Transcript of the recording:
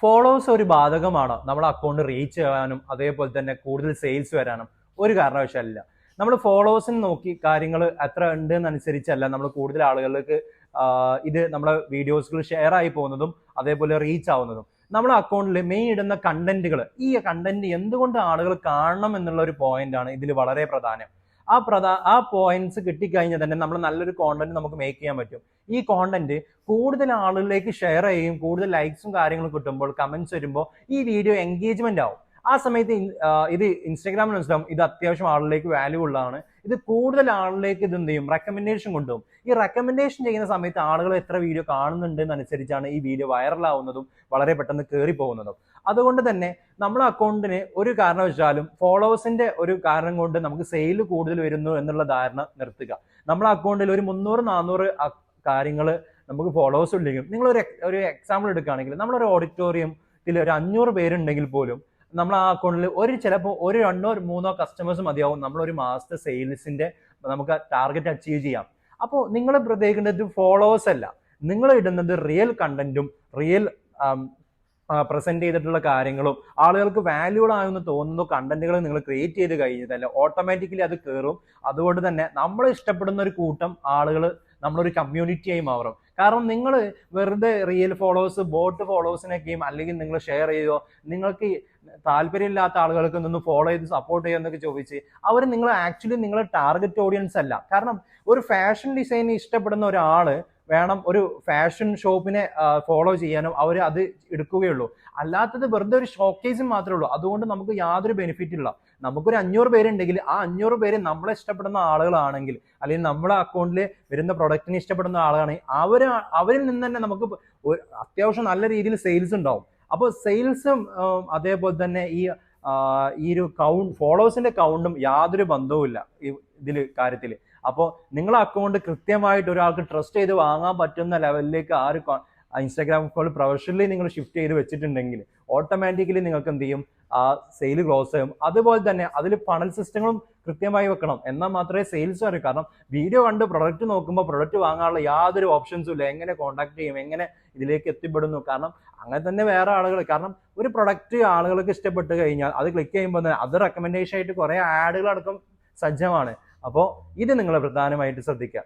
Followers ഒരു ബാധകമാണ് നമ്മുടെ അക്കൗണ്ട് റീച്ച് ചെയ്യാനും അതേപോലെ തന്നെ കൂടുതൽ സെയിൽസ് വരാനും ഒരു കാരണവശാലില്ല. നമ്മൾ ഫോളോവേഴ്സിന് നോക്കി കാര്യങ്ങൾ എത്ര ഉണ്ട് എന്നനുസരിച്ചല്ല നമ്മൾ കൂടുതൽ ആളുകൾക്ക് ഇത് നമ്മുടെ വീഡിയോസുകൾ ഷെയർ ആയി പോകുന്നതും അതേപോലെ റീച്ച് ആവുന്നതും. നമ്മുടെ അക്കൗണ്ടിൽ മെയിൻ ഇടുന്ന കണ്ടന്റുകൾ, ഈ കണ്ടന്റ് എന്തുകൊണ്ട് ആളുകൾ കാണണം എന്നുള്ള ഒരു പോയിന്റ് ആണ് ഇതിൽ വളരെ പ്രധാനം. ആ പോയിന്റ്സ് കിട്ടിക്കഴിഞ്ഞാൽ തന്നെ നമ്മൾ നല്ലൊരു കോണ്ടന്റ് നമുക്ക് മേക്ക് ചെയ്യാൻ പറ്റും. ഈ കോണ്ടന്റ് കൂടുതൽ ആളുകളിലേക്ക് ഷെയർ ചെയ്യും, കൂടുതൽ ലൈക്സും കാര്യങ്ങളും കിട്ടുമ്പോൾ, കമന്റ്സ് വരുമ്പോൾ ഈ വീഡിയോ എൻഗേജ്മെന്റ് ആവും. ആ സമയത്ത് ഇത് ഇൻസ്റ്റാഗ്രാമിൽ മനസ്സിലാവും ഇത് അത്യാവശ്യം ആളുകളിലേക്ക് വാല്യൂ ഉള്ളതാണ്. ഇത് കൂടുതൽ ആളുകളിലേക്ക് ഇത് എന്ത് ചെയ്യും, റെക്കമെൻഡേഷൻ കൊണ്ടുപോകും. ഈ റെക്കമെൻഡേഷൻ ചെയ്യുന്ന സമയത്ത് ആളുകൾ എത്ര വീഡിയോ കാണുന്നുണ്ട് എന്നനുസരിച്ചാണ് ഈ വീഡിയോ വൈറലാവുന്നതും വളരെ പെട്ടെന്ന് കയറി പോകുന്നതും. അതുകൊണ്ട് തന്നെ നമ്മുടെ അക്കൗണ്ടിന് ഒരു കാരണവശാലും ഫോളോവേഴ്സിന്റെ ഒരു കാരണം കൊണ്ട് നമുക്ക് സെയിൽ കൂടുതൽ വരുന്നു എന്നുള്ള ധാരണ നിർത്തുക. നമ്മുടെ അക്കൗണ്ടിൽ ഒരു 300-400 കാര്യങ്ങൾ നമുക്ക് ഫോളോവേഴ്സ് ഉണ്ടെങ്കിലും, നിങ്ങൾ ഒരു എക്സാമ്പിൾ എടുക്കുകയാണെങ്കിൽ നമ്മളൊരു ഓഡിറ്റോറിയത്തിൽ ഒരു 500 പേരുണ്ടെങ്കിൽ പോലും നമ്മൾ ആ അക്കൗണ്ടിൽ ചിലപ്പോൾ ഒരു 2-3 കസ്റ്റമേഴ്സ് മതിയാവും നമ്മളൊരു മാസത്തെ സെയിൽസിന്റെ നമുക്ക് ടാർഗറ്റ് അച്ചീവ് ചെയ്യാം. അപ്പോൾ നിങ്ങൾ പ്രത്യേകിക്കേണ്ടത് ഫോളോവേഴ്സ് അല്ല, നിങ്ങൾ ഇടുന്നത് റിയൽ കണ്ടന്റും റിയൽ പ്രസന്റ് ചെയ്തിട്ടുള്ള കാര്യങ്ങളും ആളുകൾക്ക് വാല്യൂബിൾ ആയെന്ന് തോന്നുന്ന കണ്ടന്റുകൾ നിങ്ങൾ ക്രിയേറ്റ് ചെയ്ത് കഴിഞ്ഞതല്ല ഓട്ടോമാറ്റിക്കലി അത് കയറും. അതുകൊണ്ട് തന്നെ നമ്മൾ ഇഷ്ടപ്പെടുന്ന ഒരു കൂട്ടം ആളുകൾ നമ്മളൊരു കമ്മ്യൂണിറ്റിയായി മാറും. കാരണം നിങ്ങൾ വെറുതെ റിയൽ ഫോളോവേഴ്സ്, ബോട്ട് ഫോളോവേഴ്സിനൊക്കെയും അല്ലെങ്കിൽ നിങ്ങൾ ഷെയർ ചെയ്തോ, നിങ്ങൾക്ക് താല്പര്യമില്ലാത്ത ആളുകൾക്ക് നിന്ന് ഫോളോ ചെയ്ത് സപ്പോർട്ട് ചെയ്യുമെന്നൊക്കെ ചോദിച്ച് അവർ ആക്ച്വലി നിങ്ങളെ ടാർഗറ്റ് ഓഡിയൻസ് അല്ല. കാരണം ഒരു ഫാഷൻ ഡിസൈൻ ഇഷ്ടപ്പെടുന്ന ഒരാള് വേണം ഒരു ഫാഷൻ ഷോപ്പിനെ ഫോളോ ചെയ്യാനും അവർ അത് എടുക്കുകയുള്ളൂ. അല്ലാത്തത് വെറുതെ ഒരു ഷോക്കേസും മാത്രമേ ഉള്ളൂ. അതുകൊണ്ട് നമുക്ക് യാതൊരു ബെനിഫിറ്റ് ഇല്ല. നമുക്കൊരു 500 പേരുണ്ടെങ്കിൽ ആ 500 പേര് നമ്മളെ ഇഷ്ടപ്പെടുന്ന ആളുകളാണെങ്കിൽ, അല്ലെങ്കിൽ നമ്മളെ അക്കൗണ്ടിൽ വരുന്ന പ്രൊഡക്റ്റിനെ ഇഷ്ടപ്പെടുന്ന ആളുകളാണെങ്കിൽ അവരിൽ നിന്ന് തന്നെ നമുക്ക് അത്യാവശ്യം നല്ല രീതിയിൽ സെയിൽസ് ഉണ്ടാവും. അപ്പോൾ സെയിൽസും അതേപോലെ തന്നെ ഈ ഒരു ഫോളോവേഴ്സിന്റെ കൗണ്ടും യാതൊരു ബന്ധവുമില്ല കാര്യത്തിൽ. അപ്പോൾ നിങ്ങളെ അക്കൗണ്ട് കൃത്യമായിട്ട് ഒരാൾക്ക് ട്രസ്റ്റ് ചെയ്ത് വാങ്ങാൻ പറ്റുന്ന ലെവലിലേക്ക് ഇൻസ്റ്റാഗ്രാം അക്കൗണ്ട് പ്രൊഫഷണലി നിങ്ങൾ ഷിഫ്റ്റ് ചെയ്ത് വെച്ചിട്ടുണ്ടെങ്കിൽ ഓട്ടോമാറ്റിക്കലി നിങ്ങൾക്ക് എന്ത് ചെയ്യും, ആ സെയിൽ ക്ലോസ് ചെയ്യും. അതുപോലെ തന്നെ അതിൽ ഫണൽ സിസ്റ്റങ്ങളും കൃത്യമായി വെക്കണം, എന്നാൽ മാത്രമേ സെയിൽസ് വരൂ. കാരണം വീഡിയോ കണ്ട് പ്രൊഡക്റ്റ് നോക്കുമ്പോൾ പ്രൊഡക്റ്റ് വാങ്ങാനുള്ള യാതൊരു ഓപ്ഷൻസും ഇല്ല. എങ്ങനെ കോൺടാക്ട് ചെയ്യും, എങ്ങനെ ഇതിലേക്ക് എത്തിപ്പെടുന്നു? കാരണം അങ്ങനെ തന്നെ വേറെ ആളുകൾ, കാരണം ഒരു പ്രൊഡക്റ്റ് ആളുകൾക്ക് ഇഷ്ടപ്പെട്ട് കഴിഞ്ഞാൽ അത് ക്ലിക്ക് ചെയ്യുമ്പോൾ തന്നെ അത് റെക്കമെൻഡേഷൻ ആയിട്ട് കുറെ ആഡുകൾ അടക്കം സജ്ജമാണ്. അപ്പോൾ ഇത് നിങ്ങൾ പ്രധാനമായിട്ട് ശ്രദ്ധിക്കുക.